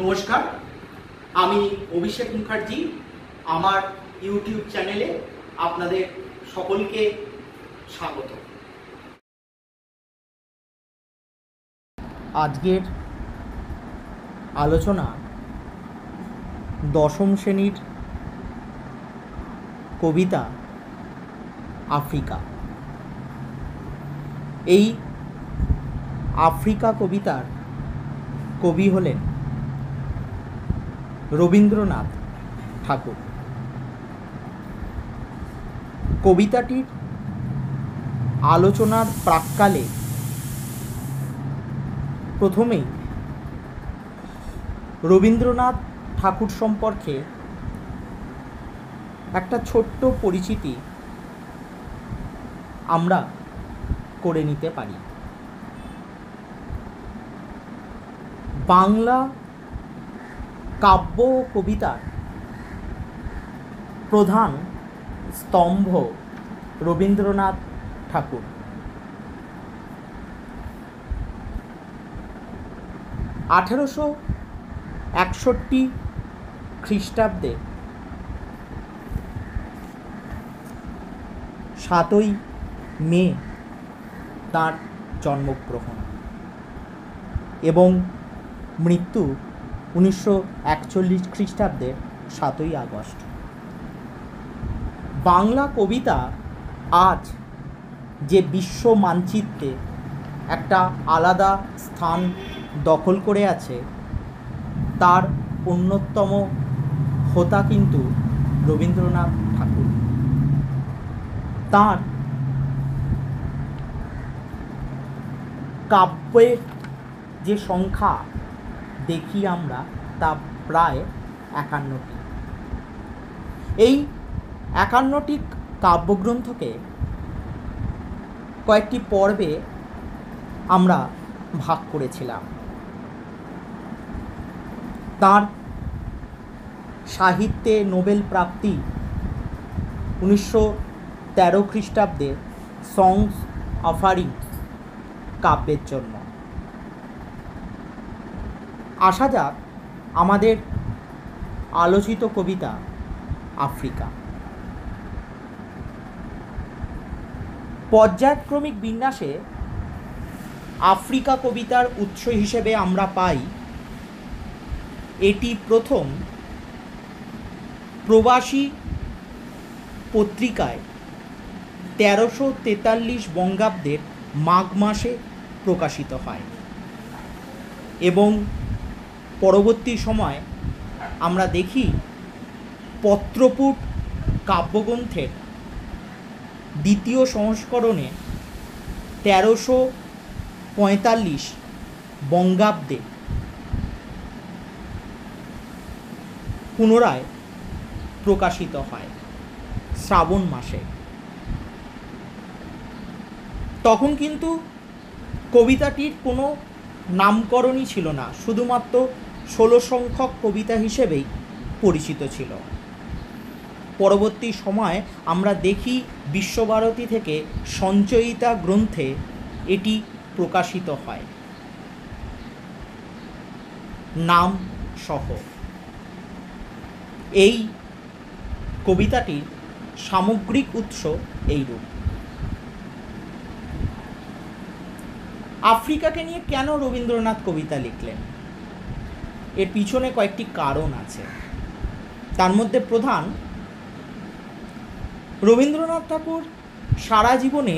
নমস্কার, আমি অভিষেক মুখার্জি। আমার ইউটিউব চ্যানেলে আপনাদের সকলকে স্বাগত। আজকের আলোচনা দশম শ্রেণীর কবিতা আফ্রিকা। এই আফ্রিকা কবিতার কবি হলেন রবীন্দ্রনাথ ঠাকুর। কবিতাটির আলোচনার প্রাক্কালে প্রথমেই রবীন্দ্রনাথ ঠাকুর সম্পর্কে একটা ছোট্ট পরিচিতি আমরা করে নিতে পারি। বাংলা কাব্য ও কবিতার প্রধান স্তম্ভ রবীন্দ্রনাথ ঠাকুর। 1861 খ্রিস্টাব্দে 7ই মে তাঁর জন্মগ্রহণ এবং মৃত্যু 1941 খ্রিস্টাব্দের 7ই আগস্ট। বাংলা কবিতা আজ যে বিশ্ব মানচিত্রে একটা আলাদা স্থান দখল করে আছে, তার অন্যতম হোতা কিন্তু রবীন্দ্রনাথ ঠাকুর। তাঁর কাব্যের যে সংখ্যা দেখি আমরা, তা প্রায় 51টি। এই 51টি কাব্যগ্রন্থকে কয়েকটি পর্বে আমরা ভাগ করেছিলাম। তাঁর সাহিত্যে নোবেল প্রাপ্তি 1913 খ্রিস্টাব্দে সংস অফারিং কাব্যের জন্য। আসা যাক আমাদের আলোচিত কবিতা আফ্রিকা। পর্যায়ক্রমিক বিন্যাসে আফ্রিকা কবিতার উৎস হিসেবে আমরা পাই, এটি প্রথম প্রবাসী পত্রিকায় 1343 বঙ্গাব্দের মাঘ মাসে প্রকাশিত হয় এবং পরবর্তী সময় আমরা দেখি পত্রপুট কাব্যগ্রন্থের দ্বিতীয় সংস্করণে 1345 বঙ্গাব্দে পুনরায় প্রকাশিত হয় শ্রাবণ মাসে। তখন কিন্তু কবিতাটির কোনো নামকরণই ছিল না, শুধুমাত্র 16 সংখ্যক কবিতা হিসেবেই পরিচিত ছিল। পরবর্তী সময় আমরা দেখি বিশ্বভারতী থেকে সঞ্চয়িতা গ্রন্থে এটি প্রকাশিত হয় নাম সহ। এই কবিতাটির সামগ্রিক উৎস এইরূপ। আফ্রিকাকে নিয়ে কেন রবীন্দ্রনাথ কবিতা লিখলেন, এর পিছনে কয়েকটি কারণ আছে। তার মধ্যে প্রধান, রবীন্দ্রনাথ ঠাকুর সারা জীবনে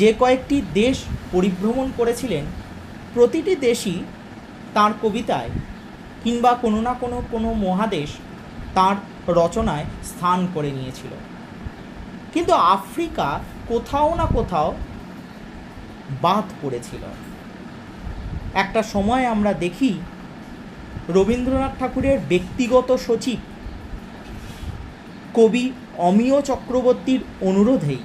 যে কয়েকটি দেশ পরিভ্রমণ করেছিলেন, প্রতিটি দেশই তাঁর কবিতায় কিংবা কোনো না কোনো মহাদেশ তাঁর রচনায় স্থান করে নিয়েছিল। কিন্তু আফ্রিকা কোথাও না কোথাও বাদ পড়েছিল। একটা সময় আমরা দেখি রবীন্দ্রনাথ ঠাকুরের ব্যক্তিগত সচিব কবি অমিয় চক্রবর্তীর অনুরোধেই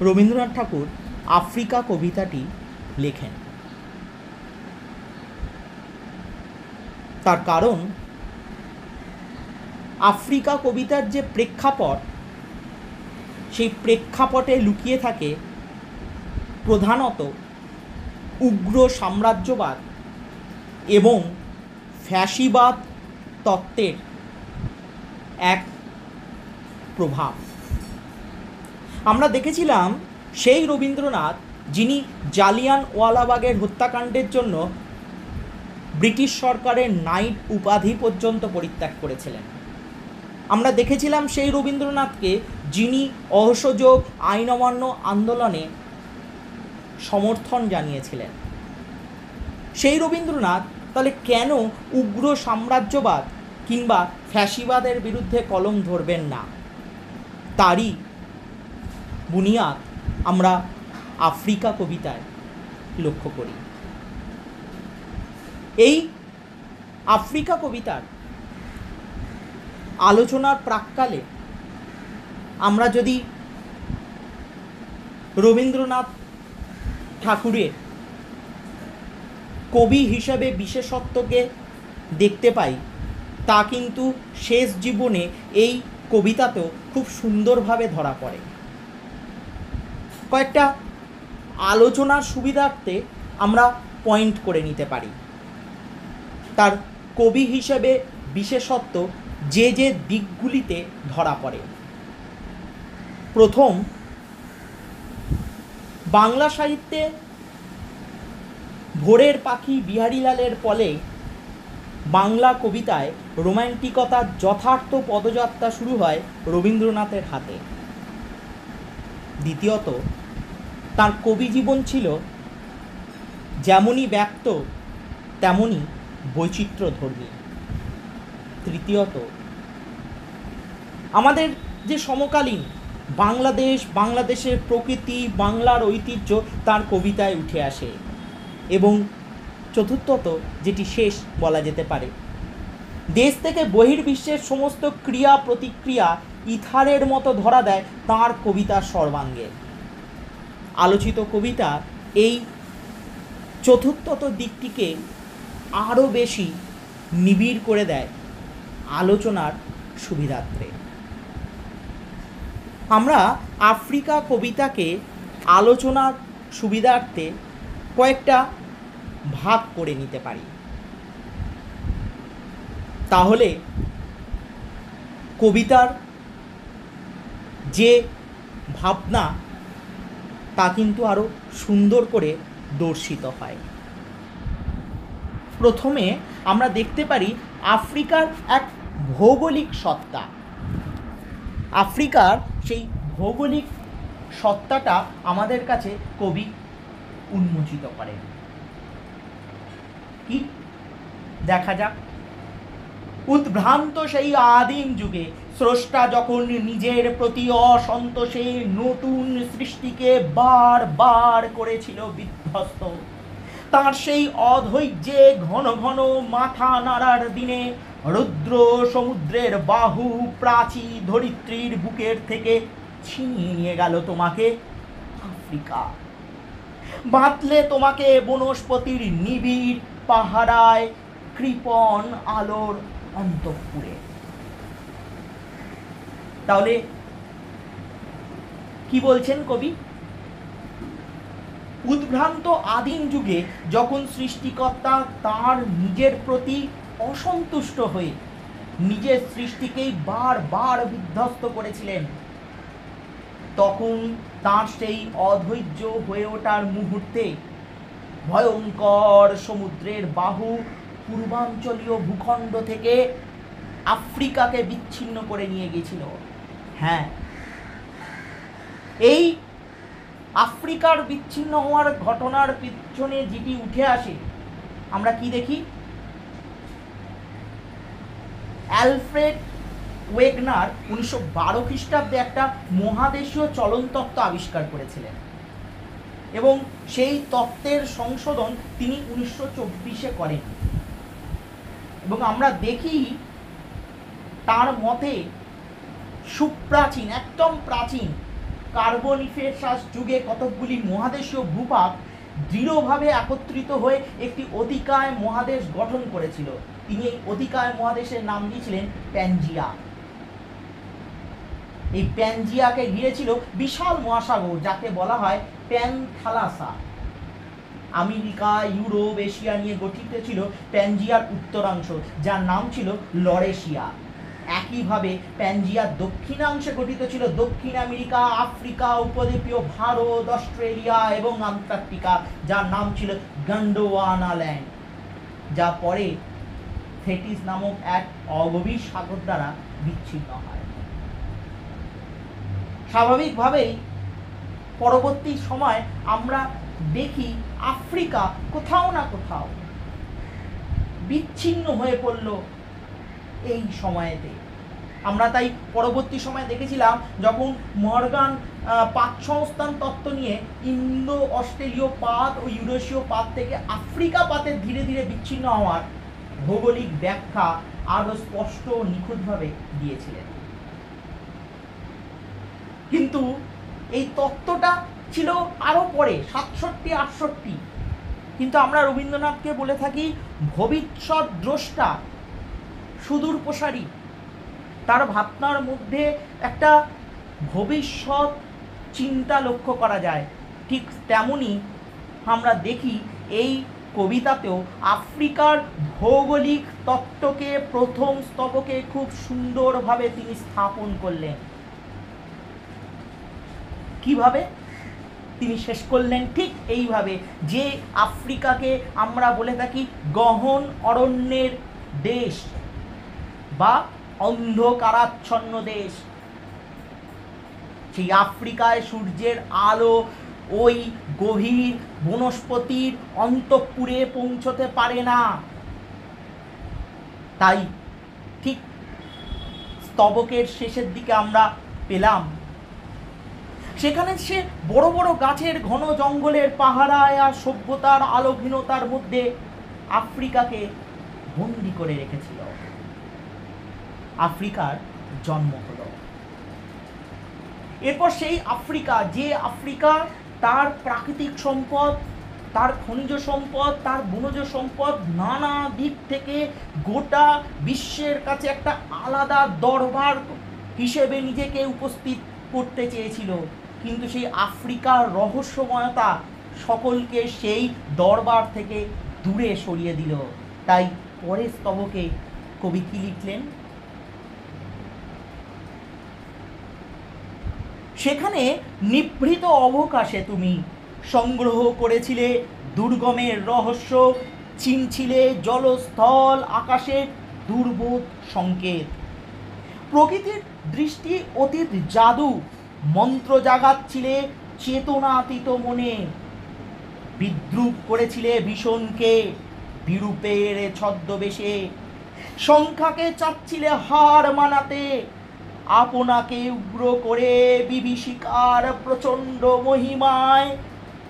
রবীন্দ্রনাথ ঠাকুর আফ্রিকা কবিতাটি লেখেন। তার কারণ, আফ্রিকা কবিতার যে প্রেক্ষাপট, সেই প্রেক্ষাপটে লুকিয়ে থাকে প্রধানত উগ্র সাম্রাজ্যবাদ এবং ফ্যাসিবাদ তত্ত্বের এক প্রভাব। আমরা দেখেছিলাম সেই রবীন্দ্রনাথ যিনি জালিয়ানওয়ালাবাগের হত্যাকাণ্ডের জন্য ব্রিটিশ সরকারের নাইট উপাধি পর্যন্ত পরিত্যাগ করেছিলেন। আমরা দেখেছিলাম সেই রবীন্দ্রনাথকে যিনি অসহযোগ আইন অমান্য আন্দোলনে সমর্থন জানিয়েছিলেন। সেই রবীন্দ্রনাথ তাহলে কেন উগ্র সাম্রাজ্যবাদ কিংবা ফ্যাসিবাদের বিরুদ্ধে কলম ধরবেন না? তারই বুনিয়াদ আমরা আফ্রিকা কবিতায় লক্ষ্য করি। এই আফ্রিকা কবিতার আলোচনার প্রাক্কালে আমরা যদি রবীন্দ্রনাথ ঠাকুরের কবি হিসেবে বিশেষত্বকে দেখতে পাই, তা কিন্তু শেষ জীবনে এই কবিতাতেও খুব সুন্দরভাবে ধরা পড়ে। কয়েকটা আলোচনার সুবিধার্থে আমরা পয়েন্ট করে নিতে পারি তার কবি হিসেবে বিশেষত্ব যে যে দিকগুলিতে ধরা পড়ে। প্রথম, বাংলা সাহিত্যে ভোরের পাখি বিহারীলালের ফলে বাংলা কবিতায় রোম্যান্টিকতার যথার্থ পদযাত্রা শুরু হয় রবীন্দ্রনাথের হাতে। দ্বিতীয়ত, তার কবি জীবন ছিল যেমনই ব্যক্ত তেমনই বৈচিত্র্যধর্মী। তৃতীয়ত, আমাদের যে সমকালীন বাংলাদেশ, বাংলাদেশের প্রকৃতি, বাংলার ঐতিহ্য তার কবিতায় উঠে আসে। এবং চতুর্থত, যেটি শেষ বলা যেতে পারে, দেশ থেকে বহির্বিশ্বের সমস্ত ক্রিয়া প্রতিক্রিয়া ইথারের মতো ধরা দেয় তাঁর কবিতার সর্বাঙ্গে। আলোচিত কবিতা এই চতুর্থত দিকটিকে আরও বেশি নিবিড় করে দেয় আলোচনার সুবিধার্থে। আমরা আফ্রিকা কবিতাকে আলোচনার সুবিধার্থে কয়েকটা ভাগ করে নিতে পারি। তাহলে কবিতার যে ভাবনা তা কিন্তু আরও সুন্দর করে দর্শিত হয়। প্রথমে আমরা দেখতে পারি আফ্রিকার এক ভৌগোলিক সত্তা। আফ্রিকার সেই ভৌগোলিক সত্তাটা আমাদের কাছে কবি উন্মোচিত করেন। কি দেখা যাক। উদ্ভ্রান্ত সেই আদিম যুগে স্রষ্টা যখন নিজের প্রতি অসন্তোষে নতুন সৃষ্টিকে বারবার করেছিল বিধ্বস্ত, তার সেই অধৈর্যে ঘন ঘন মাথা নাড়ার দিনে রুদ্র সমুদ্রের বাহু প্রাচী ধরিত্রীর বুকের থেকে ছিনিয়ে নিয়ে গেল তোমাকে আফ্রিকা। বাঁধলে তোমাকে বনস্পতির নিবিড় পাহারায় কৃপণ আলোর অন্তঃপুরে। তাহলে কি বলছেন কবি? উদ্ভ্রান্ত আদিম যুগে যখন সৃষ্টিকর্তা তার নিজের প্রতি অসন্তুষ্ট হয়ে নিজের সৃষ্টিকেই বারবার বিধ্বস্ত করেছিলেন, তখন তার সেই অধৈর্য হয়ে ওঠার মুহূর্তে ভয়ঙ্কর সমুদ্রের বাহু পূর্বাঞ্চলীয় ভূখণ্ড থেকে আফ্রিকাকে বিচ্ছিন্ন করে নিয়ে গিয়েছিল। হ্যাঁ, এই আফ্রিকার বিচ্ছিন্ন হওয়ার ঘটনার পিছনে যেটি উঠে আসে, আমরা কি দেখি? অ্যালফ্রেড ওয়েগনার 1912 খ্রিস্টাব্দে একটা মহাদেশীয় চলনতত্ত্ব আবিষ্কার করেছিলেন এবং সেই তত্ত্বের সংশোধন তিনি 1924-এ করেন। এবং আমরা দেখি তার মতে সুপ্রাচীন, একদম প্রাচীন কার্বনিফেরাস যুগে কতকগুলি মহাদেশীয় ভূভাগ দৃঢ়ভাবে একত্রিত হয়ে একটি অতিকায় মহাদেশ গঠন করেছিল। তিনি এই অতিকায় মহাদেশের নাম দিয়েছিলেন প্যানজিয়া। এই প্যানজিয়াকে ঘিরেছিল বিশাল মহাসাগর, যাকে বলা হয় প্যানথালাসা। আমেরিকা, ইউরোপ, এশিয়া নিয়ে গঠিত ছিল প্যানজিয়ার উত্তরাংশ, যার নাম ছিল লরেশিয়া। একইভাবে প্যানজিয়ার দক্ষিণাংশে গঠিত ছিল দক্ষিণ আমেরিকা, আফ্রিকা, উপদ্বীপীয় ভারত, অস্ট্রেলিয়া এবং আন্টার্কটিকা, যার নাম ছিল গন্ডোয়ানাল্যান্ড, যা পরে থেটিস নামক এক অগভীর সাগর দ্বারা বিচ্ছিন্ন হয়। স্বাভাবিকভাবেই পরবর্তী সময় আমরা দেখি আফ্রিকা কোথাও না কোথাও বিচ্ছিন্ন হয়ে পড়ল। এই সময়েতে আমরা তাই পরবর্তী সময় দেখেছিলাম যখন মর্গান পাত সংস্থান তত্ত্ব নিয়ে ইন্দো অস্ট্রেলীয় পাত ও ইউরেশীয় পাত থেকে আফ্রিকা পাতের ধীরে ধীরে বিচ্ছিন্ন হওয়ার ভৌগোলিক ব্যাখ্যা আরো স্পষ্ট ও নিখুঁতভাবে দিয়েছিলেন। কিন্তু এই তত্ত্বটা ছিল আরো পরে 67-68, কিন্তু আমরা রবীন্দ্রনাথকে বলে থাকি ভবিষ্যৎ দ্রষ্টা, সুদূর প্রসারী। তার ভাবনার মধ্যে একটা ভবিষ্যৎ চিন্তা লক্ষ্য করা যায়। ঠিক তেমনই আমরা দেখি এই কবিতাতেও আফ্রিকার ভৌগোলিক তত্ত্বকে প্রথম স্তবকে খুব সুন্দরভাবে তিনি স্থাপন করলেন। কিভাবে তিনি শেষ করলেন? ঠিক এইভাবে যে আফ্রিকাকে আমরা বলে থাকি গহন অরণ্যের দেশ বা অন্ধকারাচ্ছন্ন দেশ। সেই আফ্রিকায় সূর্যের আলো ওই গভীর বনস্পতির অন্তঃপুরে পৌঁছতে পারে না। তাই ঠিক স্তবকের শেষের দিকে আমরা পেলাম সেখানে সে বড় বড় গাছের ঘন জঙ্গলের পাহারায় আর সভ্যতার আলোহীনতার মধ্যে আফ্রিকাকে বন্দি করে রেখেছিল। আফ্রিকার জন্ম হলো। এরপর সেই আফ্রিকা, যে আফ্রিকা তার প্রাকৃতিক সম্পদ, তার খনিজ সম্পদ, তার বনজ সম্পদ নানা দিক থেকে গোটা বিশ্বের কাছে একটা আলাদা দরবার হিসেবে নিজেকে উপস্থিত করতে চেয়েছিল, কিন্তু সেই আফ্রিকার রহস্যময়তা সকলকে সেই দরবার থেকে দূরে সরিয়ে দিল। তাই পরের স্তবকে কবি কি লিখলেন? সেখানে নিভৃত অবকাশে তুমি সংগ্রহ করেছিলে দুর্গমের রহস্য, চিনছিলে জলস্থল আকাশের দুর্বোধ সংকেত। প্রকৃতির দৃষ্টি অতীত জাদু মন্ত্র জাগাচ্ছিলে চেতনাতীত মনে। বিদ্রুপ করেছিলে ভীষণকে বিরূপের ছদ্মবেশে। সংখ্যাকে চাচ্ছিলে হার মানাতে, আপনাকে উগ্র করে বিভীষিকার প্রচণ্ড মহিমায়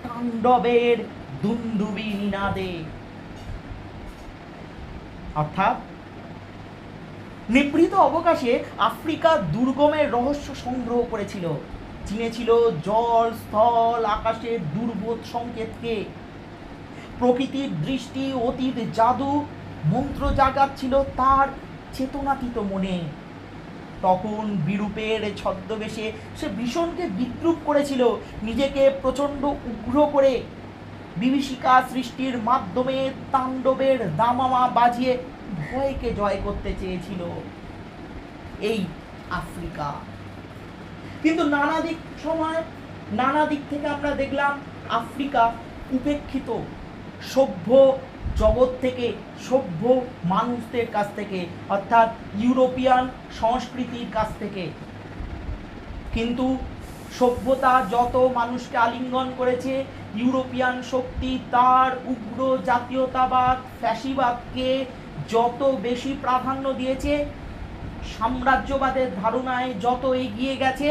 তাণ্ডবের দুন্দুবি নিনাদে। অর্থাৎ নিভৃত অবকাশে আফ্রিকা দুর্গমের রহস্য সংগ্রহ করেছিল, চিনেছিল জল স্থল আকাশের দুর্বোধ সংকেতকে। প্রকৃতির দৃষ্টি অতীত জাদু মন্ত্র জাগাচ্ছিল তার চেতনাতীত মনে। তখন বিরূপের ছদ্মবেশে সে ভীষণকে বিদ্রুপ করেছিল, নিজেকে প্রচণ্ড উগ্র করে বিভীষিকা সৃষ্টির মাধ্যমে তাণ্ডবের দামামা বাজিয়ে ভয়কে জয় করতে চেয়েছিল এই আফ্রিকা। কিন্তু নানা দিক থেকে আমরা দেখলাম আফ্রিকা উপেক্ষিত সভ্য জগৎ থেকে, সভ্য মানুষদের কাছ থেকে, অর্থাৎ ইউরোপিয়ান সংস্কৃতির কাছ থেকে। কিন্তু সভ্যতা যত মানুষকে আলিঙ্গন করেছে, ইউরোপিয়ান শক্তি তার উগ্র জাতীয়তাবাদ ফ্যাসিবাদকে যত বেশি প্রাধান্য দিয়েছে, সাম্রাজ্যবাদের ধারণায় যত এগিয়ে গেছে,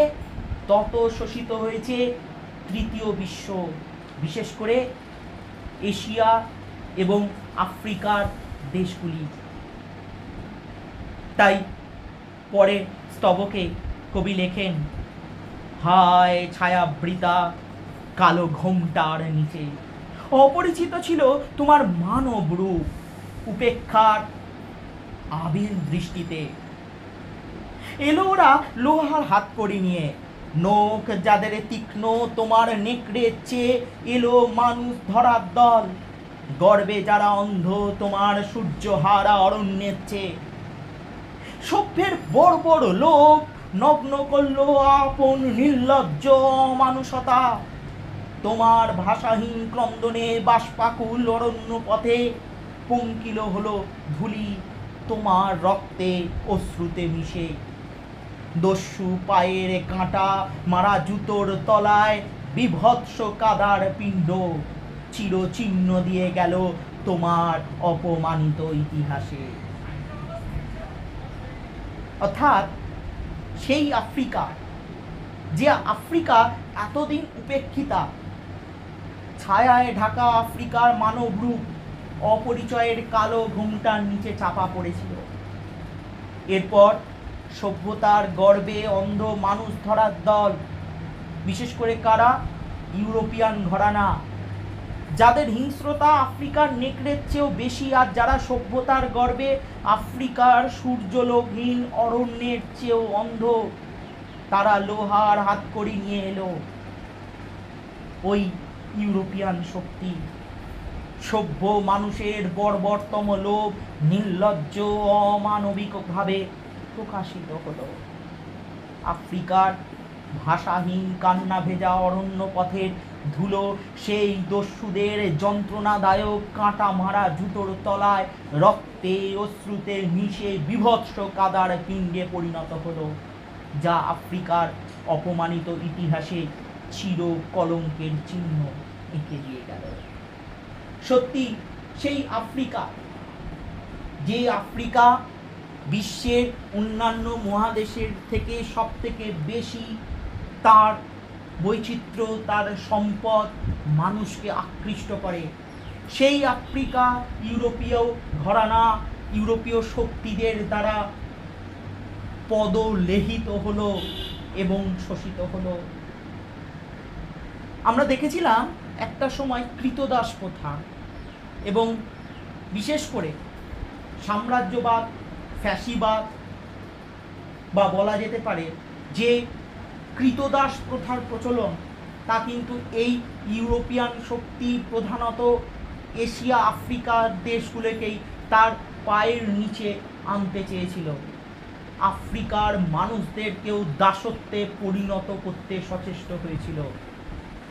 তত শোষিত হয়েছে তৃতীয় বিশ্ব, বিশেষ করে এশিয়া এবং আফ্রিকার দেশগুলি। তাই পরে স্তবকে কবি লেখেন, হায় ছায়াবৃতা কালো ঘোমটার নিচে অপরিচিত ছিল তোমার মানব রূপ, উপেক্ষার আবির দৃষ্টিতে। এলো ওরা লোহার হাত কড়ি নিয়ে, নখ যাদের তীক্ষ্ণ তোমার নেকড়ের চেয়ে এলো মানুষ ধরার দল, গর্বে যারা অন্ধ তোমার সূর্যহারা অরণ্যের চেয়ে। সভ্যের বড় বড় লোক নগ্ন করল আপন নির্লজ্জ মানুষতা, তোমার ভাষাহীন ক্রন্দনে বাষ্পাকুল অরণ্য পথে পঙ্কিল হলো ধুলি তোমার রক্তে অশ্রুতে মিশে। দস্যু পায়ের কাঁটা মারা জুতোর তলায় বিভৎস কাদার পিণ্ড চিরচিহ্ন দিয়ে গেল তোমার অপমানিত ইতিহাসে। অর্থাৎ সেই আফ্রিকা, যে আফ্রিকা এতদিন উপেক্ষিতা, ছায়ায় ঢাকা আফ্রিকার মানব রূপ অপরিচয়ের কালো ঘুমটার নিচে চাপা পড়েছিল। এরপর সভ্যতার গর্বে অন্ধ মানুষ ধরার দল, বিশেষ করে কারা? ইউরোপিয়ান ঘরানা, যাদের হিংস্রতা আফ্রিকার নেকড়ের চেয়েও বেশি, আর যারা সভ্যতার গর্বে আফ্রিকার সূর্যলোকহীন অরণ্যের চেয়েও অন্ধ। তারা লোহার হাতকড়ি নিয়ে এলো। ওই ইউরোপিয়ান শক্তি সভ্য মানুষের বর্বরতম লোভ নির্লজ্জ অমানবিকভাবে প্রকাশিত হলো। আফ্রিকার ভাষাহীন কান্না ভেজা অরণ্য পথের ধুলো সেই দস্যুদের যন্ত্রণাদায়ক কাঁটা মারা জুতোর তলায় রক্তে অশ্রুতে মিশে বিভৎস কাদার পিণ্ডে পরিণত হলো, যা আফ্রিকার অপমানিত ইতিহাসে চির কলঙ্কের চিহ্ন এঁকে দিয়ে গেল। সত্যি সেই আফ্রিকা, যে আফ্রিকা বিশ্বের অন্যান্য মহাদেশের থেকে সব থেকে বেশি তার বৈচিত্র্য, তার সম্পদ মানুষকে আকৃষ্ট করে, সেই আফ্রিকা ইউরোপীয় ঘরানা, ইউরোপীয় শক্তিদের দ্বারা পদলেহিত হলো এবং শোষিত হলো। আমরা দেখেছিলাম একটা সময় কৃতদাস প্রথা এবং বিশেষ করে সাম্রাজ্যবাদ, ফ্যাসিবাদ, বা বলা যেতে পারে যে কৃতদাস প্রথার প্রচলন, তা কিন্তু এই ইউরোপিয়ান শক্তি প্রধানত এশিয়া আফ্রিকার দেশগুলোকেই তার পায়ের নিচে আনতে চেয়েছিল। আফ্রিকার মানুষদেরকেও দাসত্বে পরিণত করতে সচেষ্ট হয়েছিল।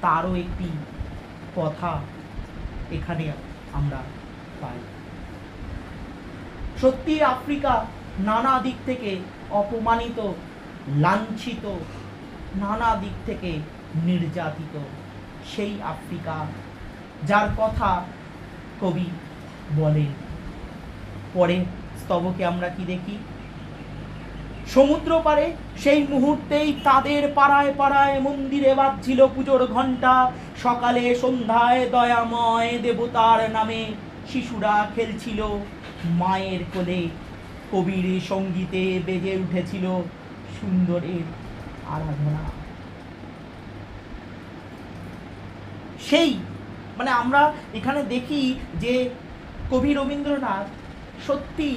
তারও একটি কথা এখানে আমরা পাই। সত্যি আফ্রিকা নানা দিক থেকে অপমানিত, লাঞ্ছিত, নানা দিক থেকে নির্যাতিত সেই আফ্রিকা, যার কথা কবি বলেন। পরে স্তবকে আমরা কি দেখি? সমুদ্র পারে সেই মুহূর্তেই তাদের পাড়ায় পাড়ায় মন্দিরে বাজছিল পুজোর ঘণ্টা। সকালে সন্ধ্যায় দয়াময় দেবতার নামে শিশুরা খেলছিল মায়ের কোলে। কবির সঙ্গীতে বেজে উঠেছিল সুন্দরের আরাধনা। সেই আমরা এখানে দেখি যে কবি রবীন্দ্রনাথ সত্যি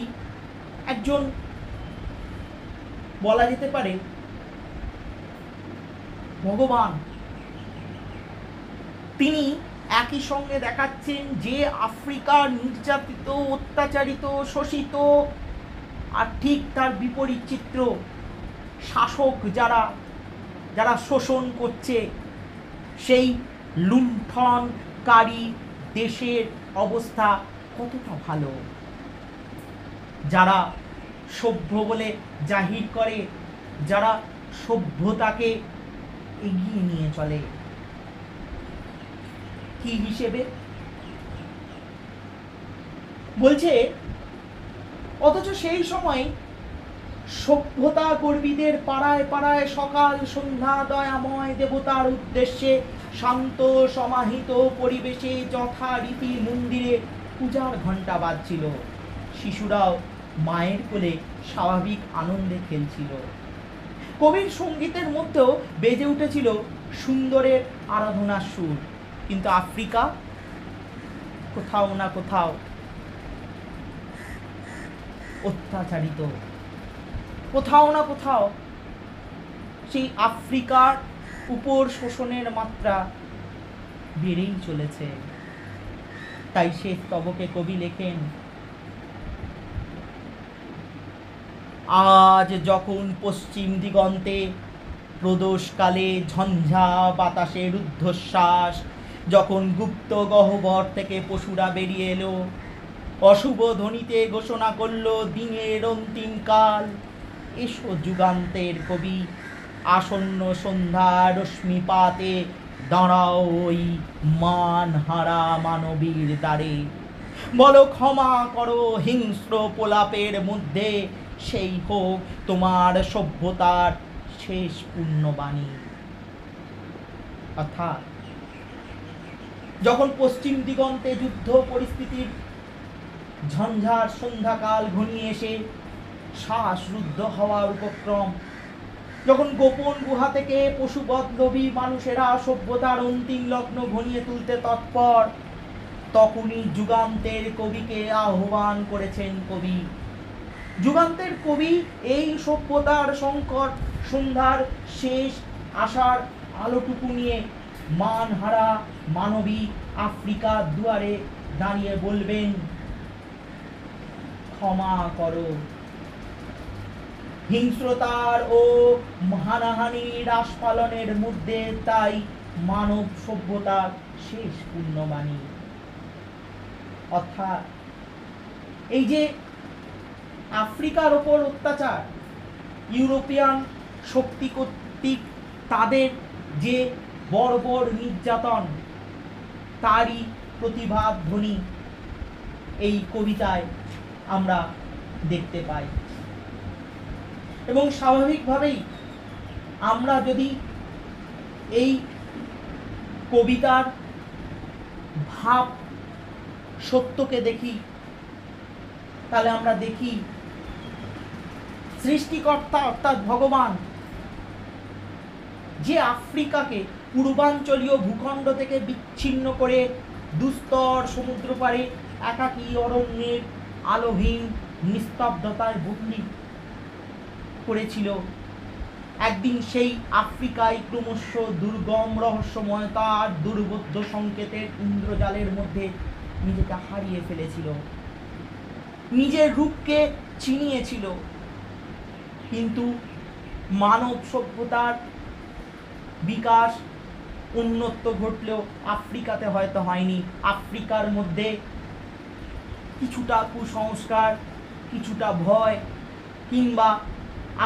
একজন, বলা যেতে পারে, ভগবান। তিনি একই সঙ্গে দেখাচ্ছেন যে আফ্রিকার নির্যাতিত, অত্যাচারিত, শোষিত, আর ঠিক তার বিপরীত চিত্র শাসক যারা শোষণ করছে, সেই লুণ্ঠনকারী দেশের অবস্থা কতটা ভালো। যারা সভ্য বলে জাহির করে, যারা সভ্যতাকে এগিয়ে নিয়ে চলে, কি হিসেবে বলছে, অথচ সেই সময় সভ্যতা কর্মীদের পাড়ায় পাড়ায় সকাল সন্ধ্যা দয়াময় দেবতার উদ্দেশ্যে শান্ত সমাহিত পরিবেশে যথারীতি মন্দিরে পূজার ঘণ্টা বাজছিল। শিশুরাও মায়ের কোলে স্বাভাবিক আনন্দে খেলছিল। কবির সঙ্গীতের মধ্যেও বেজে উঠেছিল সুন্দরের আরাধনার সুর। কিন্তু আফ্রিকা কোথাও না কোথাও অত্যাচারিত, কোথাও না কোথাও সেই আফ্রিকার উপর শোষণের মাত্রা বেড়েই চলেছে। তাই শেষ স্তবকে কবি লেখেন, আজ যখন পশ্চিম দিগন্তে প্রদোষকালে ঝঞ্ঝা বাতাসের রুদ্ধশ্বাস, যখন গুপ্ত গহ্বর থেকে পশুরা বেরিয়ে এলো, অশুভ ধ্বনিতে ঘোষণা করল দিনের অন্তিম কাল। এসো যুগান্তের কবি, আসন্ন সন্ধ্যা রশ্মিপাতে দাঁড়াও ওই মানহারা মানবীর দ্বারে, বলো ক্ষমা করো হিংস্র প্রলাপের মধ্যে, সেই হোক তোমার সভ্যতার শেষ পুণ্যবাণী। অর্থাৎ যখন পশ্চিম দিগন্তে যুদ্ধ পরিস্থিতির ঝঞ্ঝার সন্ধ্যাকাল ঘনিয়ে এসে শ্বাসরুদ্ধ হওয়ার উপক্রম, যখন গোপন গুহা থেকে পশুবৎলোভী মানুষেরা সভ্যতার অন্তিম লগ্ন ঘনিয়ে তুলতে তৎপর, তখনই যুগান্তের কবিকে আহ্বান করেছেন কবি। যুগান্তের কবি এই সভ্যতার সংকট সন্ধ্যার শেষ আশার আলোটুকু নিয়ে মানহারা মানবী আফ্রিকার দুয়ারে দাঁড়িয়ে বলবেন, ক্ষমা করো। হিংস্রতার ও হানাহানির আস্ফালনের মধ্যে তাই মানব সভ্যতার শেষ পুণ্যবাণী। অর্থাৎ এই যে আফ্রিকার ওপর অত্যাচার, ইউরোপিয়ান শক্তি কর্তৃক তাদের যে বর্বর নির্যাতন, তারই প্রতিবাদ ধ্বনি এই কবিতায় আমরা দেখতে পাই। এবং স্বাভাবিকভাবেই আমরা যদি এই কবিতার ভাব সত্যকে দেখি, তাহলে আমরা দেখি সৃষ্টিকর্তা অর্থাৎ ভগবান যে আফ্রিকাকে পূর্বাঞ্চলীয় ভূখণ্ড থেকে বিচ্ছিন্ন করে দুস্তর সমুদ্র পাড়ে একাকী অরণ্যের আলোহীন নিস্তব্ধতায় বন্দী করেছিল, একদিন সেই আফ্রিকায় ক্রমশ দুর্গম রহস্যময়তা আর দুর্বোধ্য সংকেতের ইন্দ্রজালের মধ্যে নিজেকে হারিয়ে ফেলেছিল, নিজের রূপকে চিনিয়েছিল। কিন্তু মানব সভ্যতার বিকাশ উন্নত ঘটলেও আফ্রিকাতে হয়তো হয়নি। আফ্রিকার মধ্যে কিছুটা কুসংস্কার, কিছুটা ভয়, কিংবা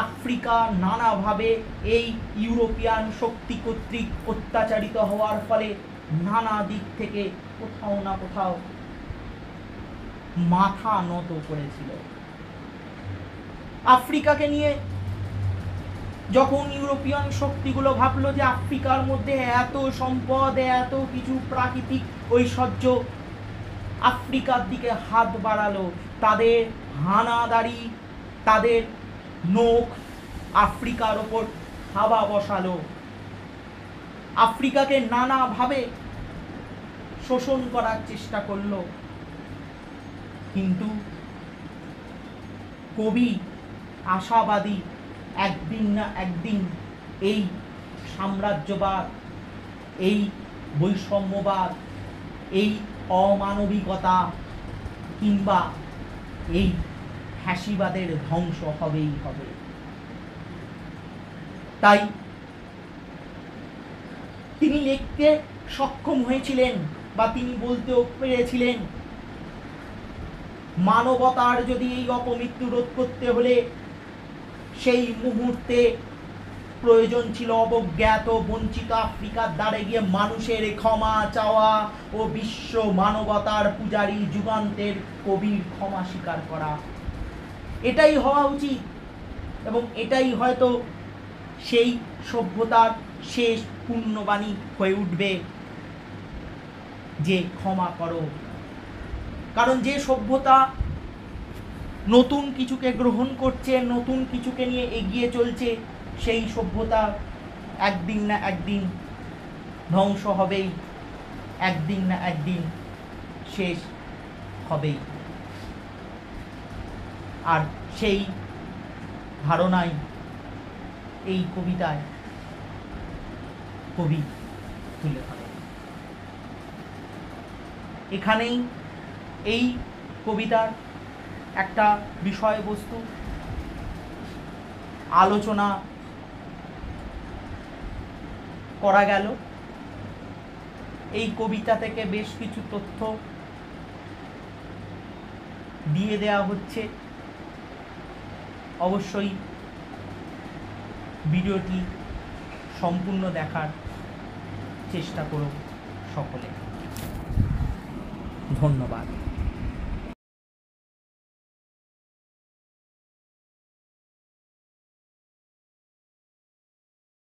আফ্রিকা নানাভাবে এই ইউরোপিয়ান শক্তি কর্তৃক অত্যাচারিত হওয়ার ফলে নানা দিক থেকে কোথাও না কোথাও মাথা নত করেছিল। আফ্রিকাকে নিয়ে যখন ইউরোপিয়ান শক্তিগুলো ভাবলো যে আফ্রিকার মধ্যে এত সম্পদ, এত কিছু প্রাকৃতিক ঐশ্বর্য, আফ্রিকার দিকে হাত বাড়ালো, তাদের হানাদারি, তাদের নখ আফ্রিকার ওপর হাওয়া বসালো, আফ্রিকাকে নানাভাবে শোষণ করার চেষ্টা করলো। কিন্তু কবি আশাবাদী, একদিন না একদিন এই সাম্রাজ্যবাদ, এই বৈষম্যবাদ, এই অমানবিকতা কিংবা এই ফ্যাসিবাদের ধ্বংস হবেই হবে। তাই তিনি লিখতে সক্ষম হয়েছিলেন, বা তিনি বলতেও পেরেছিলেন, মানবতার যদি এই অপমৃত্যু রোধ করতে হলে সেই মুহূর্তে প্রয়োজন ছিল অবজ্ঞাত বঞ্চিত আফ্রিকার দ্বারে গিয়ে মানুষের ক্ষমা চাওয়া ও বিশ্ব মানবতার পূজারী যুগান্তের কবির ক্ষমা স্বীকার করা। এটাই হওয়া উচিত, এবং এটাই হয়তো সেই সভ্যতার শেষ পুণ্যবাণী হয়ে উঠবে, যে ক্ষমা করো। কারণ যে সভ্যতা নতুন কিছুকে গ্রহণ করছে, নতুন কিছুকে নিয়ে এগিয়ে চলছে, সেই সভ্যতা একদিন না একদিন ধ্বংস হবেই, একদিন না একদিন শেষ হবেই। আর সেই ধারণায় এই কবিতায় কবি তুলে ধরেন। এখানেই এই কবিতার একটা বিষয়বস্তু আলোচনা করা গেল। এই কবিতা থেকে বেশ কিছু তথ্য দিয়ে দেওয়া হচ্ছে। অবশ্যই ভিডিওটি সম্পূর্ণ দেখার চেষ্টা করো সকলে। ধন্যবাদ।